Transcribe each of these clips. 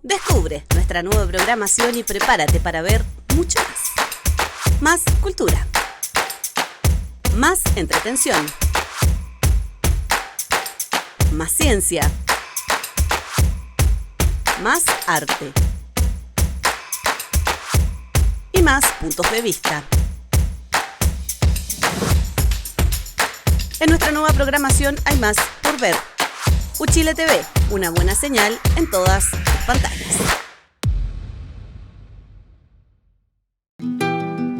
Descubre nuestra nueva programación y prepárate para ver mucho más. Más cultura. Más entretención. Más ciencia. Más arte. Y más puntos de vista. En nuestra nueva programación hay más por ver. Uchile TV, una buena señal en todas tus pantallas.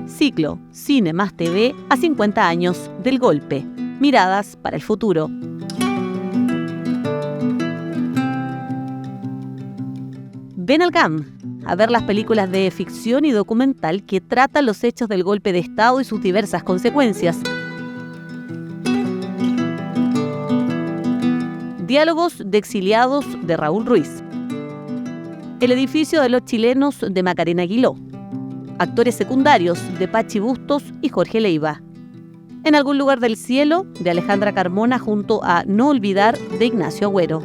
Ciclo Cine más TV a 50 años del golpe. Miradas para el futuro. Ven al GAM a ver las películas de ficción y documental que tratan los hechos del golpe de Estado y sus diversas consecuencias. Diálogos de exiliados de Raúl Ruiz. El edificio de los chilenos de Macarena Aguiló. Actores secundarios de Pachi Bustos y Jorge Leiva. En algún lugar del cielo de Alejandra Carmona junto a No olvidar de Ignacio Agüero.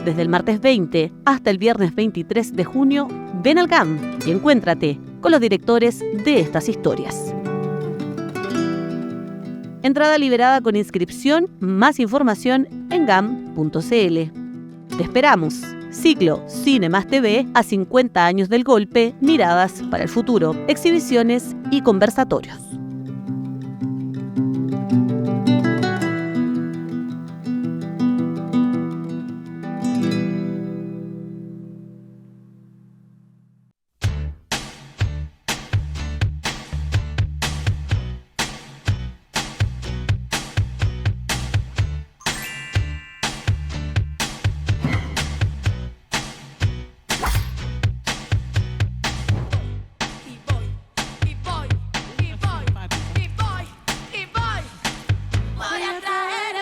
Desde el martes 20 hasta el viernes 23 de junio, ven al GAM y encuéntrate con los directores de estas historias. Entrada liberada con inscripción, más información en gam.cl. Te esperamos. Ciclo Cine más TV a 50 años del golpe, miradas para el futuro, exhibiciones y conversatorios.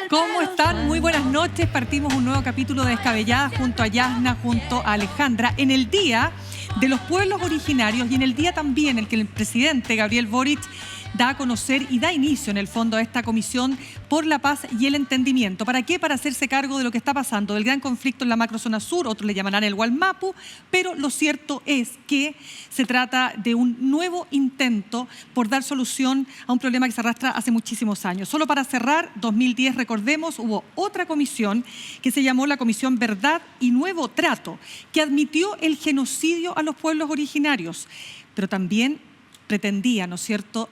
¿Cómo están? Muy buenas noches. Partimos un nuevo capítulo de Descabelladas junto a Yasna, junto a Alejandra, en el Día de los Pueblos Originarios y en el día también en el que el presidente Gabriel Boric da a conocer y da inicio en el fondo a esta comisión por la paz y el entendimiento. ¿Para qué? Para hacerse cargo de lo que está pasando, del gran conflicto en la macrozona sur, otros le llamarán el Gualmapu, pero lo cierto es que se trata de un nuevo intento por dar solución a un problema que se arrastra hace muchísimos años. Solo para cerrar, 2010, recordemos, hubo otra comisión que se llamó la Comisión Verdad y Nuevo Trato, que admitió el genocidio a los pueblos originarios, pero también pretendía, ¿no es cierto?,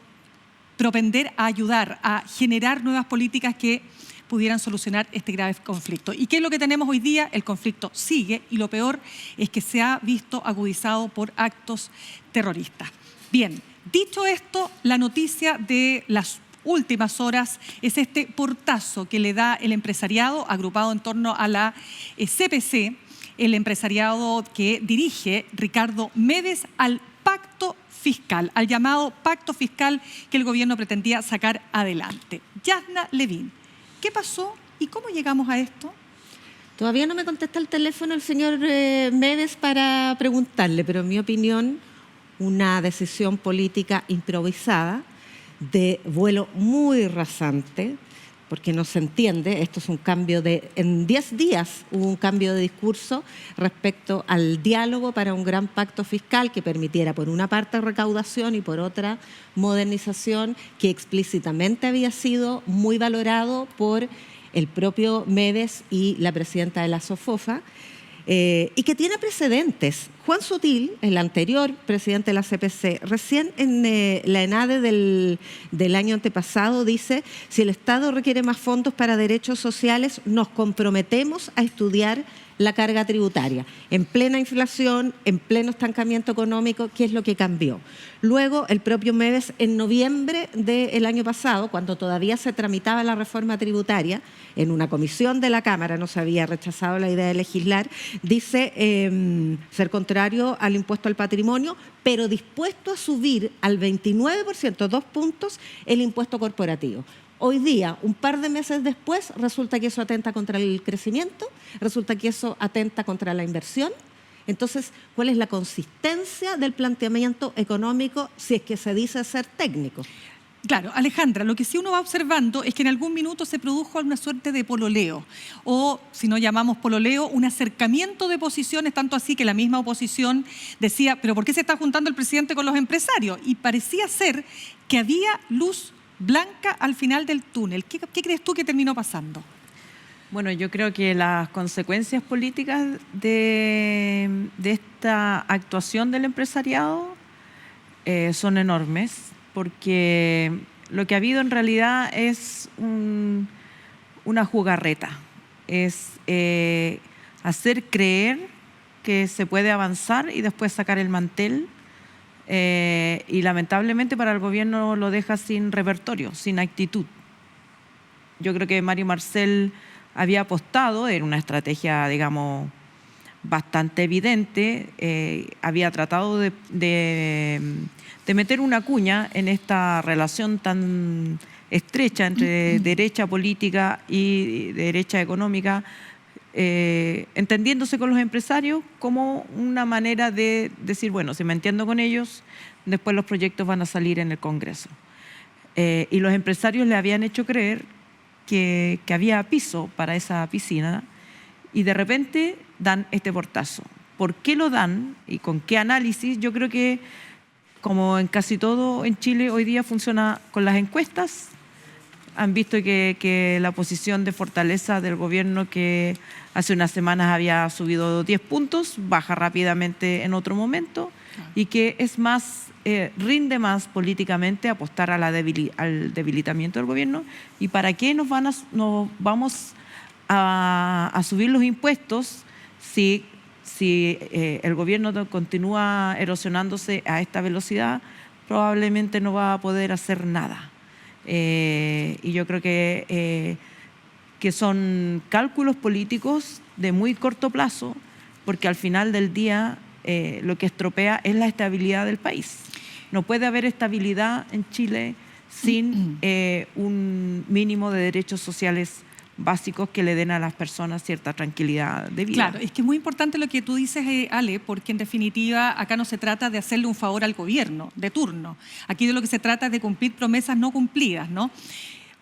propender a ayudar a generar nuevas políticas que pudieran solucionar este grave conflicto. ¿Y qué es lo que tenemos hoy día? El conflicto sigue y lo peor es que se ha visto agudizado por actos terroristas. Bien, dicho esto, la noticia de las últimas horas es este portazo que le da el empresariado agrupado en torno a la CPC, el empresariado que dirige Ricardo Medes, al pacto fiscal, al llamado pacto fiscal que el gobierno pretendía sacar adelante. Yasna Levin, ¿qué pasó y cómo llegamos a esto? Todavía no me contesta el teléfono el señor Medes para preguntarle, pero en mi opinión, una decisión política improvisada, de vuelo muy rasante, porque no se entiende, esto es un cambio en 10 días hubo un cambio de discurso respecto al diálogo para un gran pacto fiscal que permitiera por una parte recaudación y por otra modernización, que explícitamente había sido muy valorado por el propio Medes y la presidenta de la SOFOFA, y que tiene precedentes. Juan Sutil, el anterior presidente de la CPC, recién en la ENADE del año antepasado dice: si el Estado requiere más fondos para derechos sociales, nos comprometemos a estudiar la carga tributaria. En plena inflación, en pleno estancamiento económico, ¿qué es lo que cambió? Luego, el propio Medes, en noviembre del año pasado, cuando todavía se tramitaba la reforma tributaria, en una comisión de la Cámara, no se había rechazado la idea de legislar, dice ser contrario al impuesto al patrimonio, pero dispuesto a subir al 29%, 2 puntos, el impuesto corporativo. Hoy día, un par de meses después, resulta que eso atenta contra el crecimiento, resulta que eso atenta contra la inversión. Entonces, ¿cuál es la consistencia del planteamiento económico si es que se dice ser técnico? Claro, Alejandra, lo que sí uno va observando es que en algún minuto se produjo una suerte de pololeo, o si no llamamos pololeo, un acercamiento de posiciones, tanto así que la misma oposición decía, pero ¿por qué se está juntando el presidente con los empresarios? Y parecía ser que había luz blanca al final del túnel. ¿Qué crees tú que terminó pasando? Bueno, yo creo que las consecuencias políticas de esta actuación del empresariado son enormes, porque lo que ha habido en realidad es una jugarreta, es hacer creer que se puede avanzar y después sacar el mantel, y lamentablemente para el gobierno lo deja sin repertorio, sin actitud. Yo creo que Mario Marcel había apostado, era una estrategia, digamos, bastante evidente, había tratado de meter una cuña en esta relación tan estrecha entre derecha política y derecha económica, entendiéndose con los empresarios como una manera de decir, bueno, si me entiendo con ellos, después los proyectos van a salir en el Congreso. Y los empresarios le habían hecho creer que había piso para esa piscina, y de repente dan este portazo. ¿Por qué lo dan y con qué análisis? Yo creo que, como en casi todo en Chile hoy día, funciona con las encuestas. Han visto que la posición de fortaleza del gobierno, que hace unas semanas había subido 10 puntos, baja rápidamente en otro momento, y que es más, rinde más políticamente apostar a al debilitamiento del gobierno. ¿Y para qué nos vamos a subir los impuestos si el gobierno continúa erosionándose a esta velocidad? Probablemente no va a poder hacer nada. Y yo creo que son cálculos políticos de muy corto plazo, porque al final del día lo que estropea es la estabilidad del país. No puede haber estabilidad en Chile sin un mínimo de derechos sociales básicos que le den a las personas cierta tranquilidad de vida. Claro, es que es muy importante lo que tú dices, Ale, porque en definitiva acá no se trata de hacerle un favor al gobierno de turno. Aquí de lo que se trata es de cumplir promesas no cumplidas, ¿no?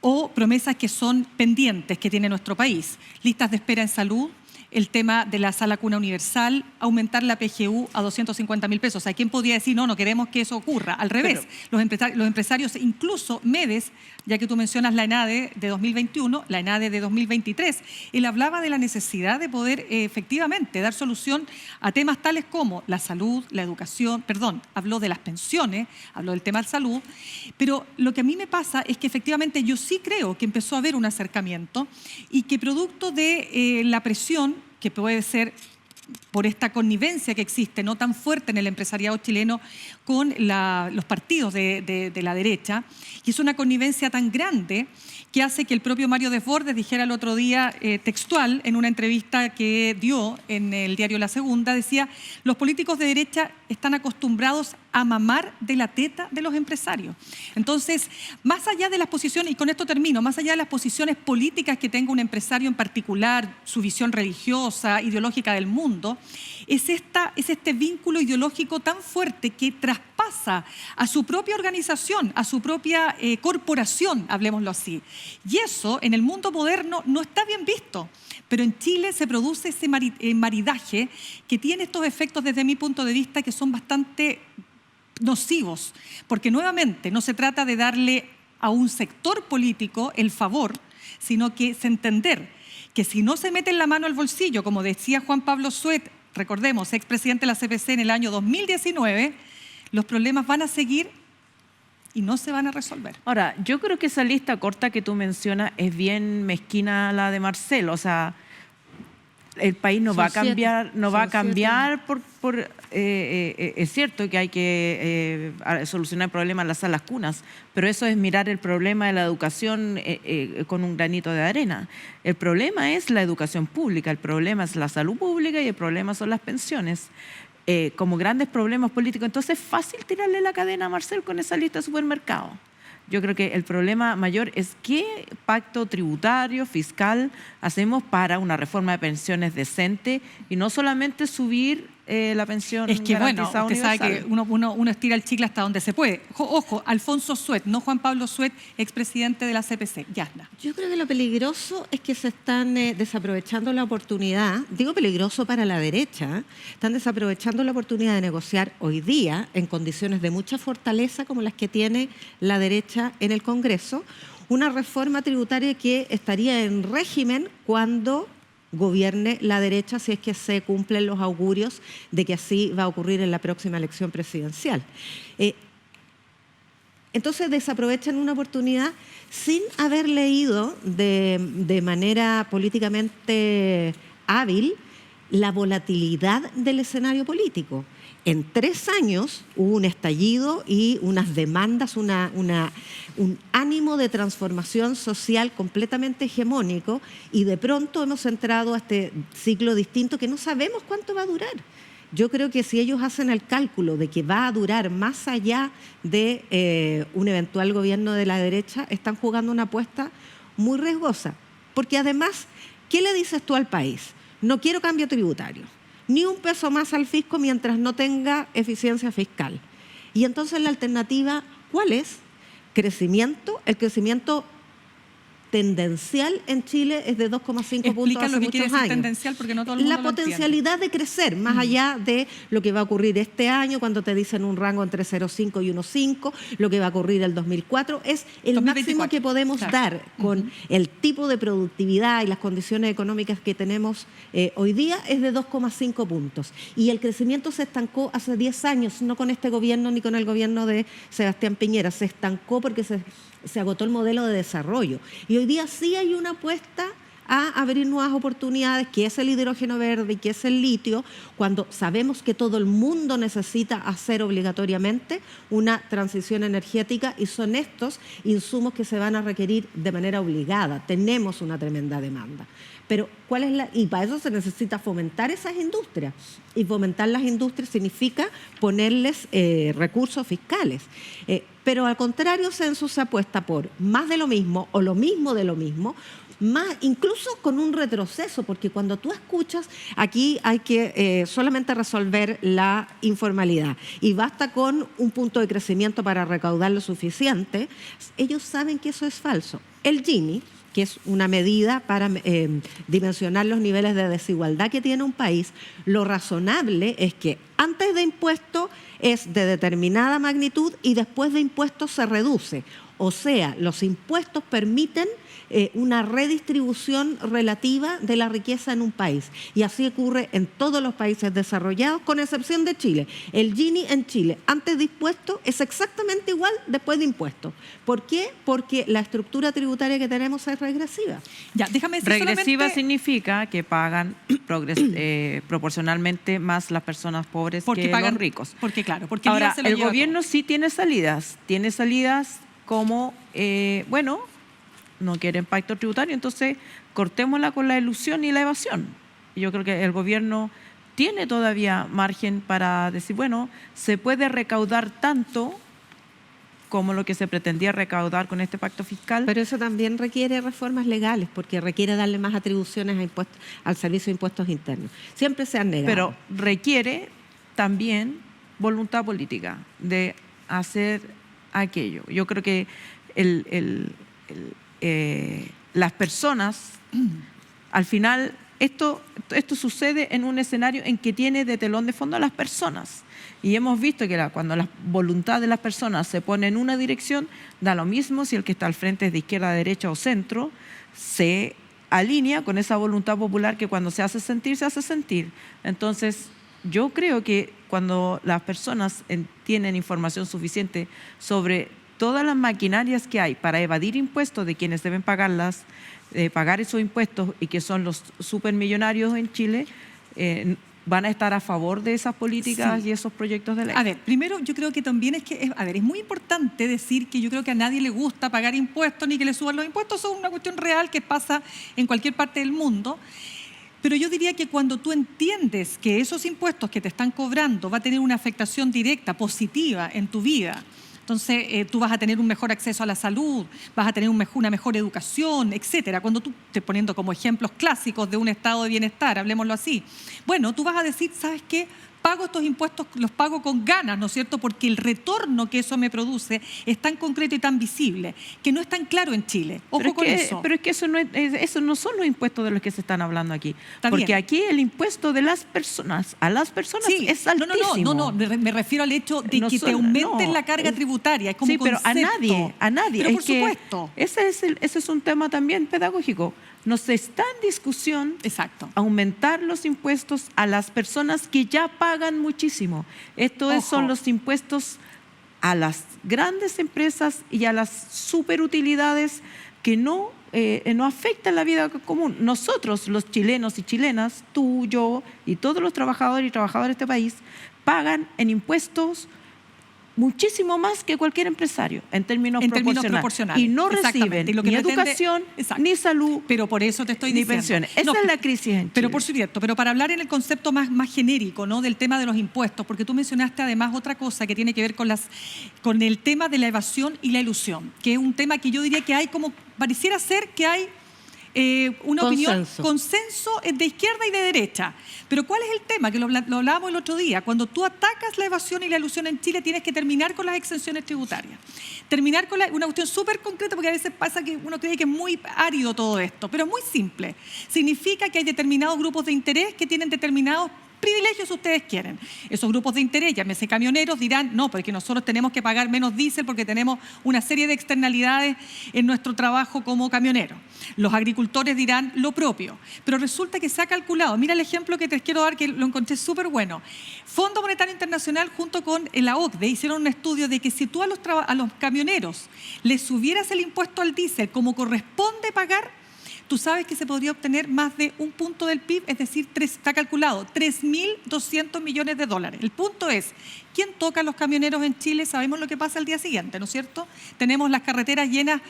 O promesas que son pendientes que tiene nuestro país. Listas de espera en salud, el tema de la sala cuna universal, aumentar la PGU a 250.000 pesos. O sea, ¿quién podría decir, no queremos que eso ocurra? Al revés, los empresarios, incluso MEDES, ya que tú mencionas la ENADE de 2021, la ENADE de 2023, él hablaba de la necesidad de poder efectivamente dar solución a temas tales como la salud, la educación, habló de las pensiones, habló del tema de salud, pero lo que a mí me pasa es que efectivamente yo sí creo que empezó a haber un acercamiento y que producto de la presión que puede ser por esta connivencia que existe, no tan fuerte en el empresariado chileno con los partidos de la derecha, y es una connivencia tan grande que hace que el propio Mario Desbordes dijera el otro día, textual, en una entrevista que dio en el diario La Segunda, decía, los políticos de derecha están acostumbrados a mamar de la teta de los empresarios. Entonces, más allá de las posiciones, y con esto termino, más allá de las posiciones políticas que tenga un empresario en particular, su visión religiosa, ideológica del mundo, es este vínculo ideológico tan fuerte que traspasa a su propia organización, a su propia corporación, hablemoslo así. Y eso en el mundo moderno no está bien visto, pero en Chile se produce ese maridaje que tiene estos efectos desde mi punto de vista que son bastante nocivos, porque nuevamente no se trata de darle a un sector político el favor, sino que es entender que si no se meten la mano al bolsillo, como decía Juan Pablo Suet, recordemos, expresidente de la CPC en el año 2019, los problemas van a seguir y no se van a resolver. Ahora, yo creo que esa lista corta que tú mencionas es bien mezquina la de Marcel, o sea, el país no va a cambiar, es cierto que hay que solucionar el problema en las salas cunas, pero eso es mirar el problema de la educación con un granito de arena. El problema es la educación pública, el problema es la salud pública y el problema son las pensiones. Como grandes problemas políticos, entonces es fácil tirarle la cadena a Marcel con esa lista de supermercado. Yo creo que el problema mayor es qué pacto tributario, fiscal hacemos para una reforma de pensiones decente y no solamente subir la pensión Es que bueno, garantizada usted sabe universal. que uno estira el chicle hasta donde se puede. Ojo, Alfonso Suet, no Juan Pablo Suet, expresidente de la CPC. Yasna. Yo creo que lo peligroso es que se están desaprovechando la oportunidad, digo peligroso para la derecha, están desaprovechando la oportunidad de negociar hoy día en condiciones de mucha fortaleza como las que tiene la derecha en el Congreso, una reforma tributaria que estaría en régimen cuando gobierne la derecha, si es que se cumplen los augurios de que así va a ocurrir en la próxima elección presidencial. Entonces desaprovechan una oportunidad sin haber leído de manera políticamente hábil la volatilidad del escenario político. En 3 años hubo un estallido y unas demandas, un ánimo de transformación social completamente hegemónico, y de pronto hemos entrado a este ciclo distinto que no sabemos cuánto va a durar. Yo creo que si ellos hacen el cálculo de que va a durar más allá de un eventual gobierno de la derecha, están jugando una apuesta muy riesgosa. Porque además, ¿qué le dices tú al país? No quiero cambio tributario, ni un peso más al fisco mientras no tenga eficiencia fiscal. Y entonces la alternativa, ¿cuál es? Crecimiento. El crecimiento tendencial en Chile es de 2,5 puntos Explica hace lo que muchos quiere decir años. tendencial porque no todo el mundo La lo entiende. potencialidad de crecer, más allá de lo que va a ocurrir este año, cuando te dicen un rango entre 0,5 y 1,5, lo que va a ocurrir el 2004, es el 2024, máximo que podemos dar con el tipo de productividad y las condiciones económicas que tenemos hoy día, es de 2,5 puntos. Y el crecimiento se estancó hace 10 años, no con este gobierno ni con el gobierno de Sebastián Piñera, se estancó porque se agotó el modelo de desarrollo. Y hoy día sí hay una apuesta a abrir nuevas oportunidades, que es el hidrógeno verde y que es el litio, cuando sabemos que todo el mundo necesita hacer obligatoriamente una transición energética, y son estos insumos que se van a requerir de manera obligada. Tenemos una tremenda demanda. Pero y para eso se necesita fomentar esas industrias. Y fomentar las industrias significa ponerles recursos fiscales. Pero al contrario, Censo se apuesta por más de lo mismo o lo mismo de lo mismo, más, incluso con un retroceso, porque cuando tú escuchas, aquí hay que solamente resolver la informalidad y basta con un punto de crecimiento para recaudar lo suficiente. Ellos saben que eso es falso. El Gini, que es una medida para dimensionar los niveles de desigualdad que tiene un país, lo razonable es que antes de impuesto es de determinada magnitud y después de impuestos se reduce. O sea, los impuestos permiten una redistribución relativa de la riqueza en un país. Y así ocurre en todos los países desarrollados, con excepción de Chile. El Gini en Chile, antes de impuestos, es exactamente igual después de impuestos. ¿Por qué? Porque la estructura tributaria que tenemos es regresiva. Ya, déjame decir Regresiva solamente... significa que pagan proporcionalmente más las personas pobres que los ricos. Porque claro, porque ahora, se lo el lleva gobierno todo. sí tiene salidas como, no quieren pacto tributario, entonces cortémosla con la ilusión y la evasión. Yo creo que el gobierno tiene todavía margen para decir, bueno, se puede recaudar tanto como lo que se pretendía recaudar con este pacto fiscal. Pero eso también requiere reformas legales, porque requiere darle más atribuciones al Servicio de Impuestos Internos. Siempre se han negado. Pero requiere también voluntad política de hacer aquello. Yo creo que las personas, al final, esto sucede en un escenario en que tiene de telón de fondo a las personas. Y hemos visto que cuando la voluntad de las personas se pone en una dirección, da lo mismo si el que está al frente es de izquierda, derecha o centro, se alinea con esa voluntad popular que cuando se hace sentir, se hace sentir. Entonces, yo creo que cuando las personas tienen información suficiente sobre todas las maquinarias que hay para evadir impuestos de quienes deben pagar esos impuestos y que son los supermillonarios en Chile, van a estar a favor de esas políticas y esos proyectos de ley. A ver, primero yo creo que también es muy importante decir que yo creo que a nadie le gusta pagar impuestos ni que le suban los impuestos. Eso es una cuestión real que pasa en cualquier parte del mundo. Pero yo diría que cuando tú entiendes que esos impuestos que te están cobrando va a tener una afectación directa, positiva en tu vida, entonces tú vas a tener un mejor acceso a la salud, vas a tener una mejor educación, etcétera. Cuando tú, te poniendo como ejemplos clásicos de un estado de bienestar, hablemoslo así, bueno, tú vas a decir, ¿sabes qué? pago estos impuestos, los pago con ganas, ¿no es cierto? Porque el retorno que eso me produce es tan concreto y tan visible, que no es tan claro en Chile. Ojo con eso. Pero es que eso no son los impuestos de los que se están hablando aquí. Está porque bien. Aquí el impuesto de las personas, a las personas Sí, es altísimo. no, me refiero al hecho de que te aumenten la carga tributaria. Es como sí, pero a concepto. nadie. Pero Es por que supuesto. Ese es un tema también pedagógico. Nos está en discusión Exacto. aumentar los impuestos a las personas que ya pagan muchísimo. Son los impuestos a las grandes empresas y a las superutilidades que no afectan la vida común. Nosotros, los chilenos y chilenas, tú, yo y todos los trabajadores y trabajadoras de este país, pagan en impuestos muchísimo más que cualquier empresario en términos proporcionales. Y no reciben y lo que ni pretende, educación, exacto, ni salud, pero por eso te estoy ni diciendo. pensiones. Esa es la crisis en Chile. Pero por cierto, pero para hablar en el concepto más genérico, ¿no?, del tema de los impuestos, porque tú mencionaste además otra cosa que tiene que ver con el tema de la evasión y la elusión, que es un tema que yo diría que hay pareciera ser que hay una opinión, consenso de izquierda y de derecha. Pero ¿cuál es el tema? Que lo hablábamos el otro día. Cuando tú atacas la evasión y la elusión en Chile, tienes que terminar con las exenciones tributarias. Terminar con una cuestión súper concreta, porque a veces pasa que uno cree que es muy árido todo esto, pero es muy simple. Significa que hay determinados grupos de interés que tienen determinados privilegios, si ustedes quieren. Esos grupos de interés, llámese camioneros, dirán, no, porque nosotros tenemos que pagar menos diésel porque tenemos una serie de externalidades en nuestro trabajo como camioneros. Los agricultores dirán lo propio. Pero resulta que se ha calculado, mira el ejemplo que te quiero dar, que lo encontré súper bueno. Fondo Monetario Internacional junto con la OCDE hicieron un estudio de que si tú a los camioneros les subieras el impuesto al diésel como corresponde pagar, tú sabes que se podría obtener más de un punto del PIB, es decir, está calculado, 3.200 millones de dólares. El punto es, ¿quién toca a los camioneros en Chile? Sabemos lo que pasa al día siguiente, ¿no es cierto? Tenemos las carreteras llenas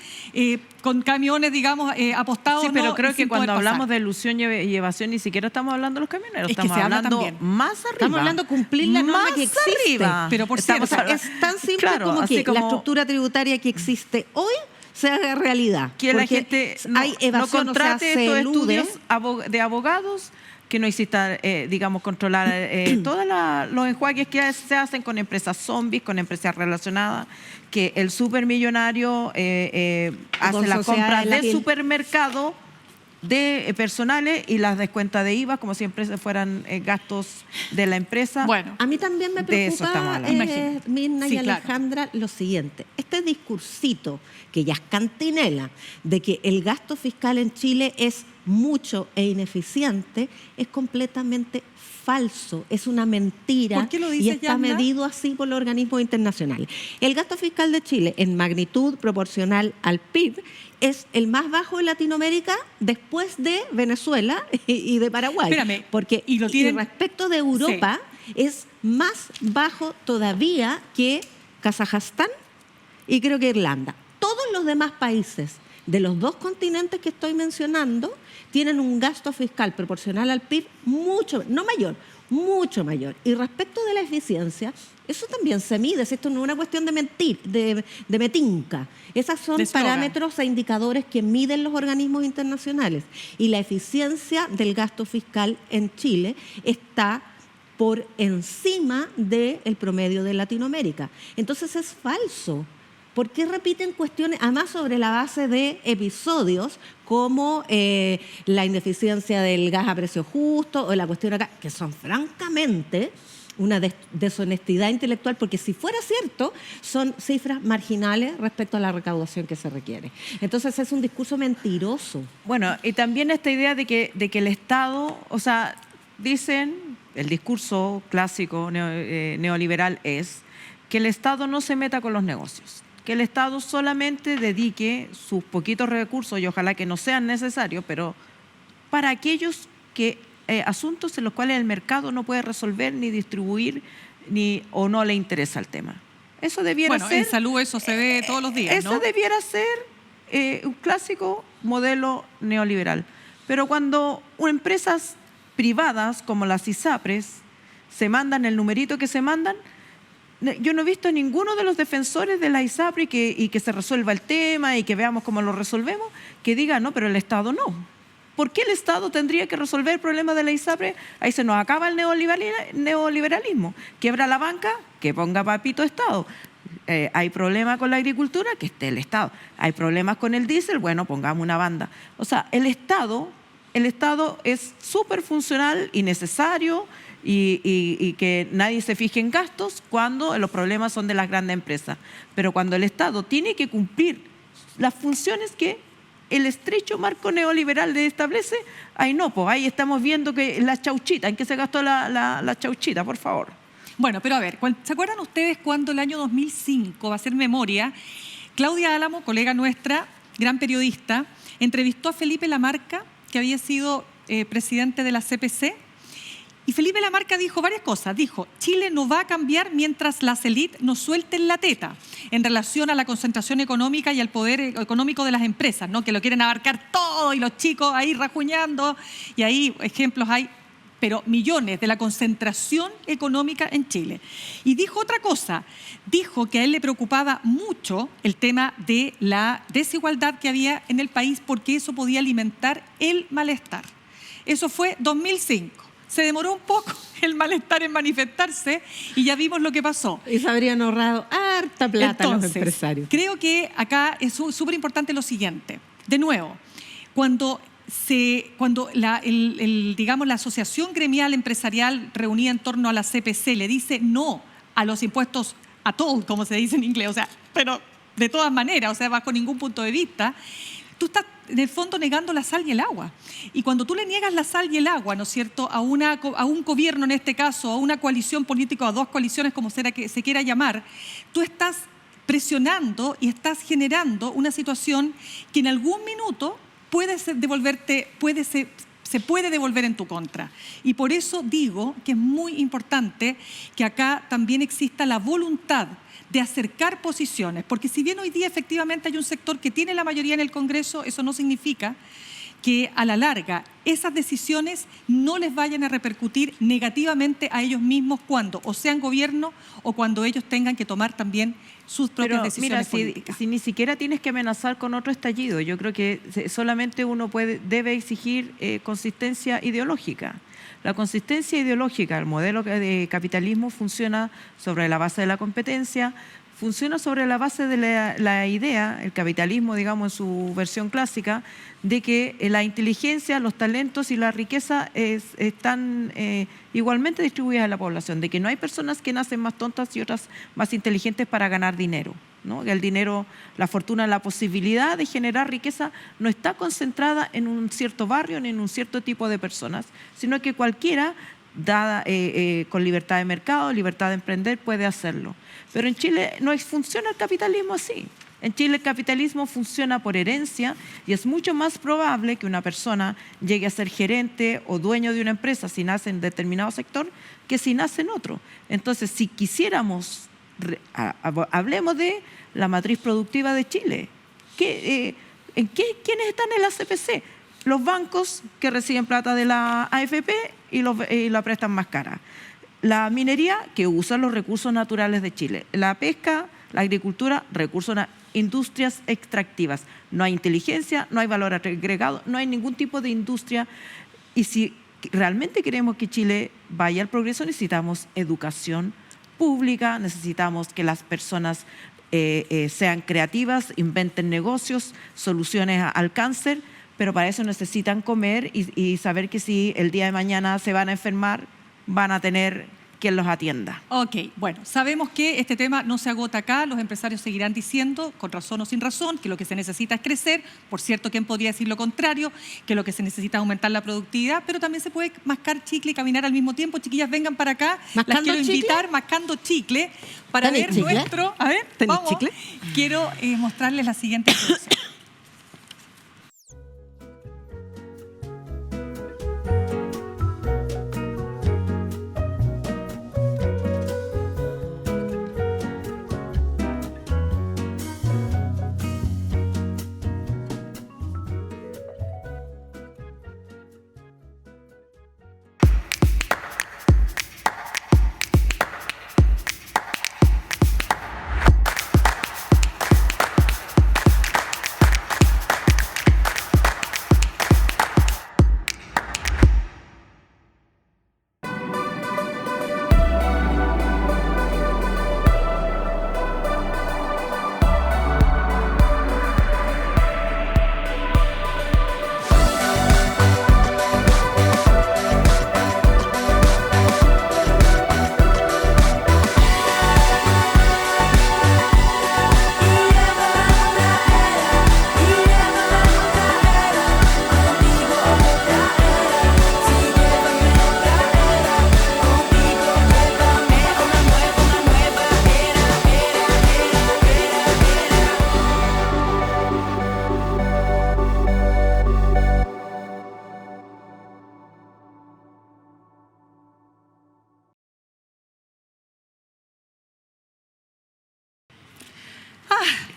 con camiones, digamos, apostados. Sí, pero ¿no? creo que cuando hablamos pasar de ilusión y evasión ni siquiera estamos hablando de los camioneros, es que estamos hablando también más arriba. Estamos hablando de cumplir la norma más que existe. Arriba. Pero por cierto, es tan simple claro, como así que la estructura tributaria que existe hoy se haga realidad. Que la gente hay evasión, no contrate estos elude. estudios de abogados, que no exista, controlar todos los enjuagues que se hacen con empresas zombies, con empresas relacionadas, que el supermillonario hace la compra de supermercado de personales y las descuenta de IVA como si fueran gastos de la empresa. Bueno, a mí también me de eso estamos preocupa, hablando. Mirna Sí, y Alejandra, lo siguiente. Este discursito que ya es cantinela de que el gasto fiscal en Chile es mucho e ineficiente es completamente falso, es una mentira. ¿Por qué lo dices, y está Yasna? medido así por los organismos internacionales. El gasto fiscal de Chile, en magnitud proporcional al PIB, es el más bajo de Latinoamérica después de Venezuela y de Paraguay. Espérame, porque y lo tienen- respecto de Europa es más bajo todavía que Kazajstán y creo que Irlanda. Todos los demás países de los dos continentes que estoy mencionando tienen un gasto fiscal proporcional al PIB mucho, no mayor, mucho mayor. Y respecto de la eficiencia, eso también se mide. Esto no es una cuestión de mentir, de metinca. Esos son De eslogan. parámetros e indicadores que miden los organismos internacionales. Y la eficiencia del gasto fiscal en Chile está por encima del promedio de Latinoamérica. Entonces es falso. ¿Por qué repiten cuestiones, además sobre la base de episodios como la ineficiencia del gas a precio justo o la cuestión acá, que son francamente una deshonestidad intelectual, porque si fuera cierto, son cifras marginales respecto a la recaudación que se requiere. Entonces es un discurso mentiroso. Bueno, y también esta idea de que el Estado, o sea, dicen, el discurso clásico neoliberal es que el Estado no se meta con los negocios, que el Estado solamente dedique sus poquitos recursos, y ojalá que no sean necesarios, pero para aquellos asuntos en los cuales el mercado no puede resolver ni distribuir o no le interesa el tema. Eso debiera ser... en salud eso se ve todos los días, Eso ¿no? debiera ser un clásico modelo neoliberal. Pero cuando empresas privadas como las ISAPRES se mandan el numerito que se mandan, yo no he visto a ninguno de los defensores de la ISAPRE y que se resuelva el tema y que veamos cómo lo resolvemos, que diga, no, pero el Estado no. ¿Por qué el Estado tendría que resolver el problema de la ISAPRE? Ahí se nos acaba el neoliberalismo. Quiebra la banca, que ponga papito Estado. Hay problemas con la agricultura, que esté el Estado. Hay problemas con el diésel, bueno, pongamos una banda. O sea, el Estado es súper funcional y necesario y que nadie se fije en gastos cuando los problemas son de las grandes empresas. Pero cuando el Estado tiene que cumplir las funciones que el estrecho marco neoliberal le establece, ahí no, pues ahí estamos viendo que la chauchita, ¿en qué se gastó la chauchita, por favor? Bueno, pero a ver, ¿se acuerdan ustedes cuando el año 2005, va a ser memoria, Claudia Álamo, colega nuestra, gran periodista, entrevistó a Felipe Lamarca, que había sido presidente de la CPC, y Felipe Lamarca dijo varias cosas. Dijo, Chile no va a cambiar mientras las élites nos suelten la teta en relación a la concentración económica y al poder económico de las empresas, ¿no? Que lo quieren abarcar todo y los chicos ahí rajuñando, y ahí ejemplos hay, pero millones de la concentración económica en Chile. Y dijo otra cosa, dijo que a él le preocupaba mucho el tema de la desigualdad que había en el país porque eso podía alimentar el malestar. Eso fue 2005. Se demoró un poco el malestar en manifestarse y ya vimos lo que pasó. Y se habrían ahorrado harta plata a los empresarios. Creo que acá es súper importante lo siguiente. De nuevo, cuando la asociación gremial empresarial reunida en torno a la CPC le dice no a los impuestos a todos, como se dice en inglés, o sea, pero de todas maneras, o sea, bajo ningún punto de vista, tú estás en el fondo negando la sal y el agua. Y cuando tú le niegas la sal y el agua, ¿no es cierto?, a un gobierno en este caso, a una coalición política, a dos coaliciones, como sea que se quiera llamar, tú estás presionando y estás generando una situación que en algún minuto se puede devolver en tu contra. Y por eso digo que es muy importante que acá también exista la voluntad de acercar posiciones, porque si bien hoy día efectivamente hay un sector que tiene la mayoría en el Congreso, eso no significa que a la larga esas decisiones no les vayan a repercutir negativamente a ellos mismos cuando o sean gobierno o cuando ellos tengan que tomar también sus propias decisiones políticas. Si ni siquiera tienes que amenazar con otro estallido, yo creo que solamente uno debe exigir consistencia ideológica. La consistencia ideológica, el modelo de capitalismo funciona sobre la base de la competencia, funciona sobre la base de la idea, el capitalismo, digamos, en su versión clásica, de que la inteligencia, los talentos y la riqueza están igualmente distribuidas en la población, de que no hay personas que nacen más tontas y otras más inteligentes para ganar dinero, ¿no? El dinero, la fortuna, la posibilidad de generar riqueza no está concentrada en un cierto barrio ni en un cierto tipo de personas, sino que cualquiera, dada con libertad de mercado, libertad de emprender, puede hacerlo. Pero en Chile no funciona el capitalismo así. En Chile el capitalismo funciona por herencia y es mucho más probable que una persona llegue a ser gerente o dueño de una empresa si nace en determinado sector que si nace en otro. Entonces, si quisiéramos, hablemos de la matriz productiva de Chile. ¿Quiénes están en la CPC? Los bancos que reciben plata de la AFP y la prestan más cara. La minería, que usa los recursos naturales de Chile. La pesca, la agricultura, industrias extractivas. No hay inteligencia, no hay valor agregado, no hay ningún tipo de industria. Y si realmente queremos que Chile vaya al progreso, necesitamos educación pública, necesitamos que las personas sean creativas, inventen negocios, soluciones al cáncer, pero para eso necesitan comer y saber que si el día de mañana se van a enfermar, van a tener quien los atienda. Ok, bueno, sabemos que este tema no se agota acá, los empresarios seguirán diciendo, con razón o sin razón, que lo que se necesita es crecer, por cierto, ¿quién podría decir lo contrario? Que lo que se necesita es aumentar la productividad, pero también se puede mascar chicle y caminar al mismo tiempo. Chiquillas, vengan para acá, las quiero invitar mascando chicle para ver chicle? nuestro... A ver, vamos, chicle? Quiero mostrarles la siguiente producción.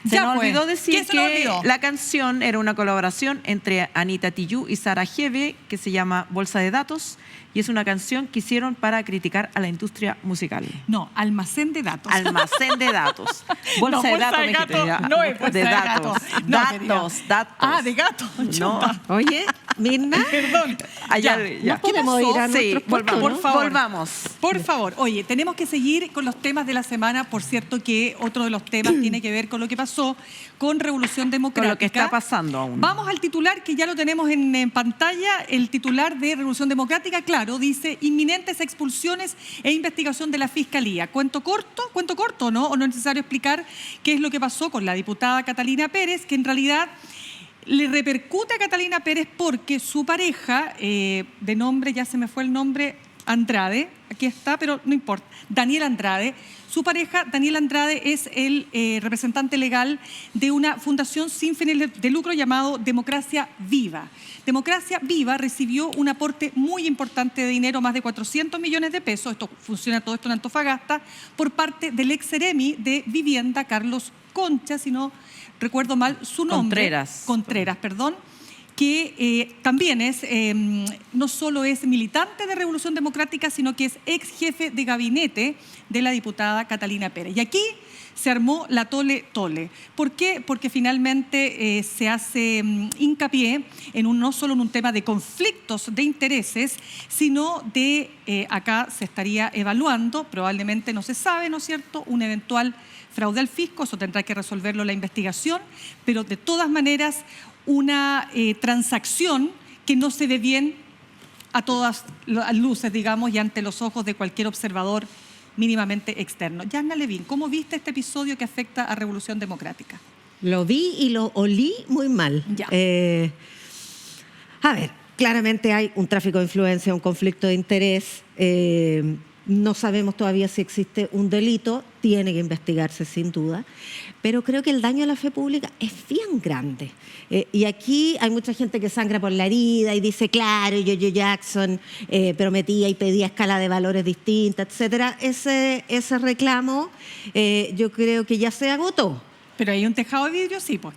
Se ya nos pues. olvidó ¿Qué decir se nos que olvidó? la canción era una colaboración entre Anita Tijoux y Sara Jeve, que se llama Bolsa de Datos, y es una canción que hicieron para criticar a la industria musical. No, almacén de datos. Almacén de datos. Bolsa No, de bolsa datos, de me gato, dijiste, no es bolsa de datos. gato. No, Datos, querida. datos. Ah, de gato. No. Chuta. Oye, Mirna, Perdón. Allá, Ya. ya. no podemos ir a Sí, nuestros puestos, volvamos, ¿no? Por favor. volvamos. Por favor, oye, tenemos que seguir con los temas de la semana. Por cierto que otro de los temas tiene que ver con lo que pasó con Revolución Democrática. Con lo que está pasando aún. Vamos al titular que ya lo tenemos en pantalla. El titular de Revolución Democrática, claro, dice inminentes expulsiones e investigación de la Fiscalía. Cuento corto, ¿no? O no es necesario explicar qué es lo que pasó con la diputada Catalina Pérez, que en realidad le repercute a Catalina Pérez porque su pareja, de nombre, ya se me fue el nombre, Andrade, aquí está, pero no importa, Daniel Andrade. Su pareja, Daniel Andrade, es el representante legal de una fundación sin fines de lucro llamado Democracia Viva. Democracia Viva recibió un aporte muy importante de dinero, más de 400 millones de pesos, esto funciona todo esto en Antofagasta, por parte del ex seremi de Vivienda, Carlos Concha, si no recuerdo mal su nombre. Contreras, perdón. Que también es, no solo es militante de Revolución Democrática, sino que es ex jefe de gabinete de la diputada Catalina Pérez. Y aquí se armó la tole-tole. ¿Por qué? Porque finalmente se hace hincapié no solo en un tema de conflictos de intereses, sino de, acá se estaría evaluando, probablemente no se sabe, ¿no es cierto?, un eventual fraude al fisco, eso tendrá que resolverlo la investigación, pero de todas maneras una transacción que no se ve bien a todas las luces, digamos, y ante los ojos de cualquier observador mínimamente externo. Yanna Levin, ¿cómo viste este episodio que afecta a Revolución Democrática? lo vi y lo olí muy mal. Ya. A ver, claramente hay un tráfico de influencia, un conflicto de interés. No sabemos todavía si existe un delito, tiene que investigarse sin duda, pero creo que el daño a la fe pública es bien grande. Y aquí hay mucha gente que sangra por la herida y dice, claro, Yo-Yo Jackson prometía y pedía escala de valores distinta, etcétera. Ese reclamo yo creo que ya se agotó. Pero hay un tejado de vidrio, sí, pues.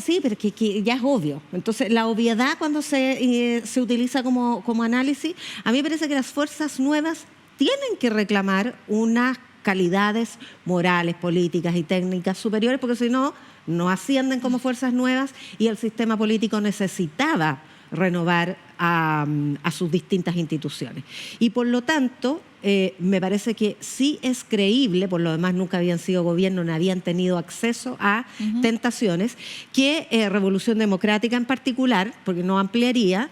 Sí, pero que ya es obvio. Entonces, la obviedad cuando se utiliza como análisis, a mí me parece que las fuerzas nuevas tienen que reclamar unas calidades morales, políticas y técnicas superiores, porque si no, no ascienden como fuerzas nuevas y el sistema político necesitaba renovar a sus distintas instituciones. Y por lo tanto, me parece que sí es creíble, por lo demás nunca habían sido gobierno, no habían tenido acceso a tentaciones, que Revolución Democrática en particular, porque no ampliaría,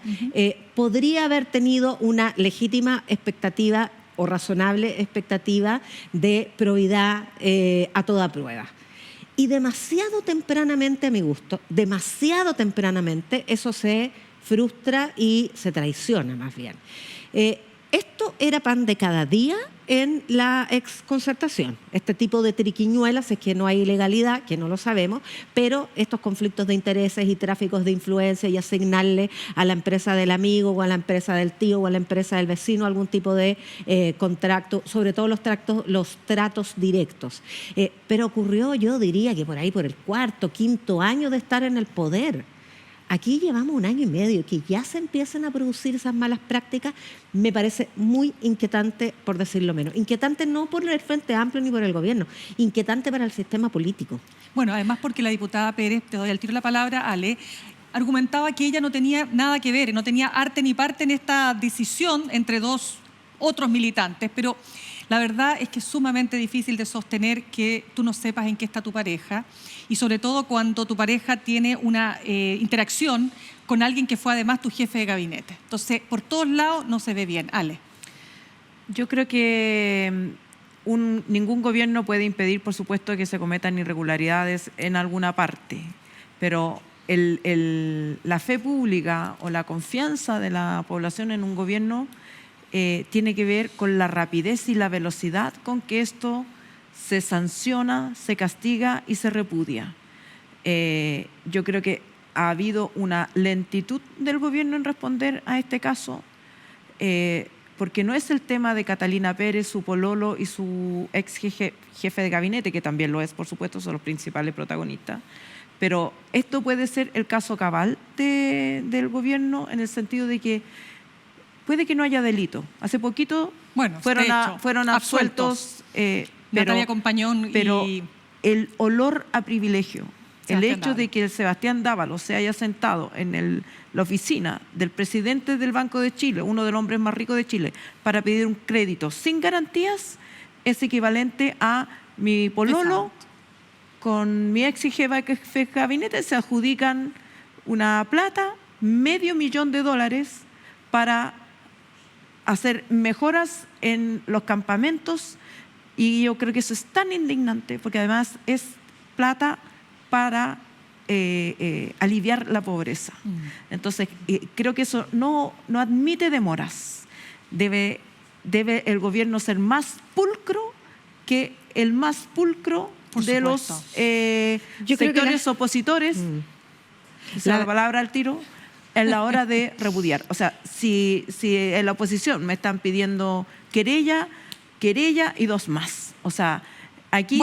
podría haber tenido una legítima expectativa o razonable expectativa de probidad a toda prueba. Y demasiado tempranamente, a mi gusto, demasiado tempranamente, eso se frustra y se traiciona más bien. Esto era pan de cada día en la exconcertación. Este tipo de triquiñuelas, es que no hay ilegalidad, que no lo sabemos, pero estos conflictos de intereses y tráficos de influencia y asignarle a la empresa del amigo o a la empresa del tío o a la empresa del vecino algún tipo de contrato, sobre todo los tratos directos. Pero ocurrió, yo diría que por ahí, por el cuarto, quinto año de estar en el poder. Aquí llevamos 1 año y medio, que ya se empiezan a producir esas malas prácticas, me parece muy inquietante, por decirlo menos. Inquietante no por el Frente Amplio ni por el gobierno, inquietante para el sistema político. Bueno, además porque la diputada Pérez, te doy al tiro la palabra, Ale, argumentaba que ella no tenía nada que ver, no tenía arte ni parte en esta decisión entre dos otros militantes, pero la verdad es que es sumamente difícil de sostener que tú no sepas en qué está tu pareja y sobre todo cuando tu pareja tiene una interacción con alguien que fue además tu jefe de gabinete. Entonces, por todos lados no se ve bien. Ale. Yo creo que ningún gobierno puede impedir, por supuesto, que se cometan irregularidades en alguna parte, pero la fe pública o la confianza de la población en un gobierno tiene que ver con la rapidez y la velocidad con que esto se sanciona, se castiga y se repudia. Yo creo que ha habido una lentitud del gobierno en responder a este caso, porque no es el tema de Catalina Pérez, su pololo y su ex jefe de gabinete, que también lo es, por supuesto, son los principales protagonistas. Pero esto puede ser el caso cabal del gobierno, en el sentido de que puede que no haya delito. Hace poquito fueron absueltos, Natalia Compañón pero y el olor a privilegio, el Sebastián hecho de que el Sebastián Dávalos se haya sentado en la oficina del presidente del Banco de Chile, uno de los hombres más ricos de Chile, para pedir un crédito sin garantías, es equivalente a mi pololo con mi ex jefe de gabinete se adjudican una plata, $500,000 para hacer mejoras en los campamentos, y yo creo que eso es tan indignante, porque además es plata para aliviar la pobreza. Entonces, creo que eso no admite demoras. Debe el gobierno ser más pulcro que el más pulcro de los sectores opositores, la palabra al tiro, en la hora de repudiar. O sea, si en la oposición me están pidiendo querella y 2 más. O sea, aquí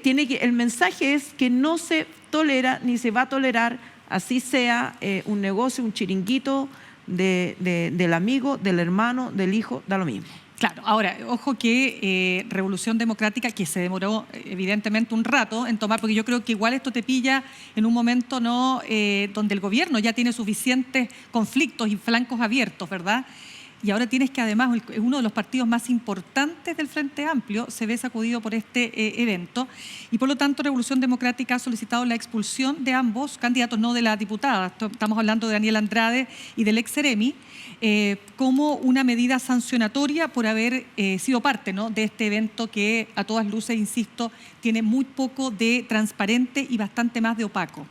tiene que el mensaje es que no se tolera ni se va a tolerar, así sea un negocio, un chiringuito del amigo, del hermano, del hijo, da lo mismo. Claro, ahora, ojo que Revolución Democrática, que se demoró evidentemente un rato en tomar, porque yo creo que igual esto te pilla en un momento donde el gobierno ya tiene suficientes conflictos y flancos abiertos, ¿verdad? Y ahora tienes que además, uno de los partidos más importantes del Frente Amplio se ve sacudido por este evento, y por lo tanto Revolución Democrática ha solicitado la expulsión de ambos candidatos, no de la diputada, estamos hablando de Daniel Andrade y del ex Seremi, como una medida sancionatoria por haber sido parte, ¿no?, de este evento que a todas luces, insisto, tiene muy poco de transparente y bastante más de opaco.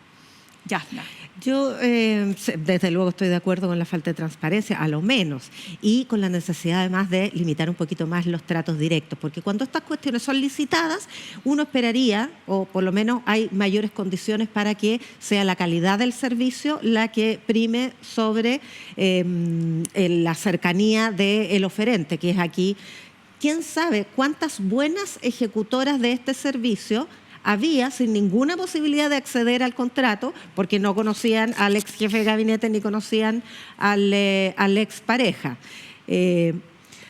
Yasna. Yo, desde luego, estoy de acuerdo con la falta de transparencia, a lo menos, y con la necesidad además de limitar un poquito más los tratos directos, porque cuando estas cuestiones son licitadas, uno esperaría, o por lo menos hay mayores condiciones para que sea la calidad del servicio la que prime sobre la cercanía del oferente, que es aquí. ¿Quién sabe cuántas buenas ejecutoras de este servicio había sin ninguna posibilidad de acceder al contrato, porque no conocían al ex jefe de gabinete ni conocían al ex pareja?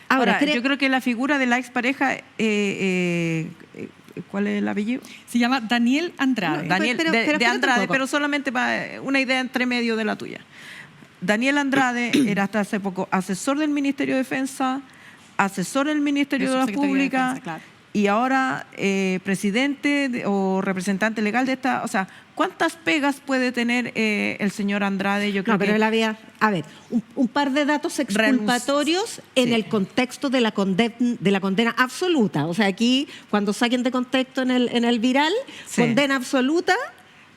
Ahora, yo creo que la figura de la ex pareja, ¿cuál es el apellido? Se llama Daniel Andrade. No, Daniel de Andrade, pero solamente para una idea entre medio de la tuya. Daniel Andrade era hasta hace poco asesor del Ministerio de Defensa, asesor del Ministerio de Obras Públicas, y ahora presidente o representante legal de esta. O sea, ¿cuántas pegas puede tener el señor Andrade? Yo creo pero él había, un par de datos exculpatorios en el contexto de la condena absoluta. O sea, aquí, cuando saquen de contexto en el viral, condena absoluta,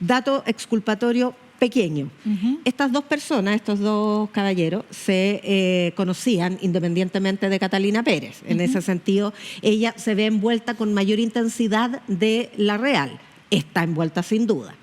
dato exculpatorio pequeño. Estas dos personas, estos dos caballeros, se conocían independientemente de Catalina Pérez. En ese sentido, ella se ve envuelta con mayor intensidad de la real. Está envuelta sin duda.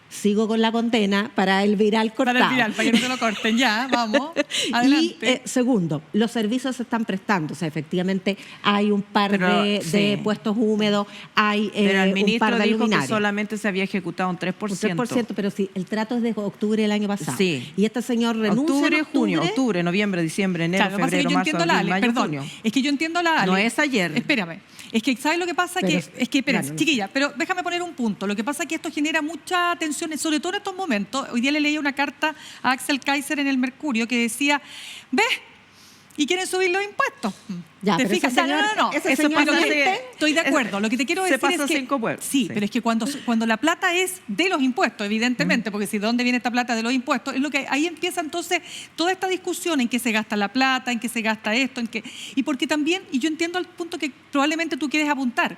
Sigo con la condena para el viral cortado. Para el viral, para que no te lo corten. Ya, vamos, adelante. Y segundo, los servicios se están prestando. O sea, efectivamente hay un par de puestos húmedos, hay pero el ministro un par de dijo luminarios. que solamente se había ejecutado un 3%. Un 3%, pero sí, el trato es de octubre del año pasado. Sí. Y este señor renuncia en octubre, noviembre, diciembre, enero, febrero, marzo, abril, mayo, junio. Es que yo entiendo la Ale. No es ayer. Espérame. Es que, ¿sabes lo que pasa? Espérate, chiquilla, pero déjame poner un punto. Lo que pasa es que esto genera mucha tensión, sobre todo en estos momentos. Hoy día le leí una carta a Axel Kaiser en el Mercurio que decía, ¿ves? Y quieren subir los impuestos. Ya, ¿te fijas? No. Eso pasa estoy de acuerdo. Lo que te quiero decir es que... Sí, pero es que cuando la plata es de los impuestos, evidentemente, porque si de dónde viene esta plata de los impuestos, es lo que ahí empieza entonces toda esta discusión en qué se gasta la plata, en qué se gasta esto, y porque también, y yo entiendo el punto que probablemente tú quieres apuntar,